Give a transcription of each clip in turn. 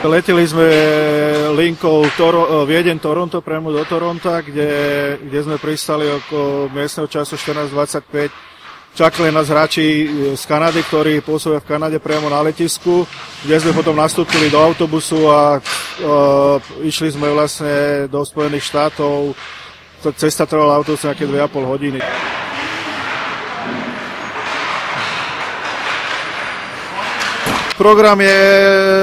Leteli sme linkou Viedeň-Toronto priamo do Toronta, kde sme pristali okolo miestneho času 14:25. Čakali nás hráči z Kanady, ktorí pôsobia v Kanade priamo na letisku, kde sme potom nastúpili do autobusu a išli sme vlastne do Spojených štátov. Cesta trvala autobus nejaké 2,5 hodiny. Program je,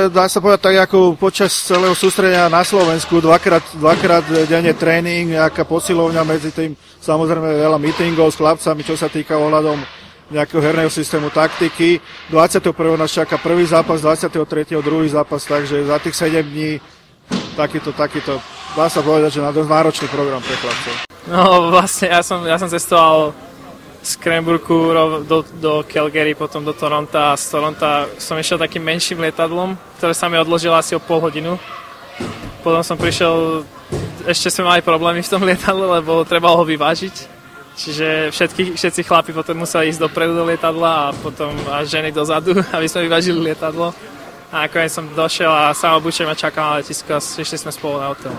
dá sa povedať, tak ako počas celého sústredenia na Slovensku, dvakrát denne tréning, nejaká posilovňa, medzi tým samozrejme veľa meetingov s chlapcami, čo sa týka ohľadom nejakého herného systému, taktiky. 21. nás čaká prvý zápas, 23. druhý zápas, takže za tých 7 dní takýto, dá sa povedať, že na dosť náročný program pre chlapcov. No vlastne ja som cestoval z Cranbrooku do Calgary, potom do Toronta a z Toronta som išiel takým menším lietadlom, ktoré sa mi odložilo asi o pol hodinu. Potom som prišiel, ešte sme mali problémy v tom lietadle, lebo trebalo ho vyvážiť. Čiže všetci chlapi potom museli ísť dopredu do lietadla a potom až ženy dozadu, aby sme vyvážili lietadlo. A nakoniec som došiel a sám obučujem a čakal na letisko a išli sme spolu na hotel.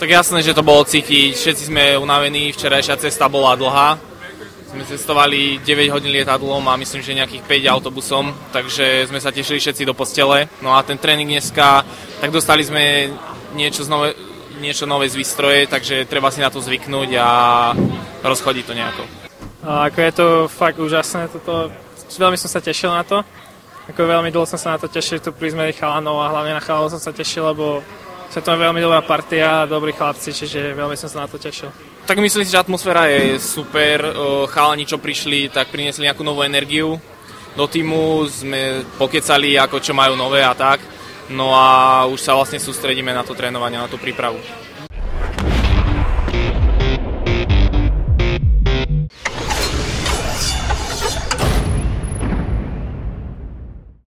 Tak jasné, že to bolo cítiť, všetci sme unavení, včerajšia cesta bola dlhá. Sme cestovali 9 hodín lietadlom a myslím, že nejakých 5 autobusom, takže sme sa tešili všetci do postele. No a ten tréning dneska, tak dostali sme niečo nové z výstroje, takže treba si na to zvyknúť a rozchodiť to nejako. A ako je to fakt úžasné, veľmi som sa tešil na to. Ako veľmi dlho som sa na to tešil, tu pri zmene chalanov a hlavne na chalanov som sa tešil, lebo to je veľmi dobrá partia, dobrí chlapci, čiže veľmi som sa na to tešil. Tak myslím si, že atmosféra je super, chalani, čo prišli, tak priniesli nejakú novú energiu. Do týmu sme pokecali, ako čo majú nové a tak. No a už sa vlastne sústredíme na to trénovanie, na tú prípravu.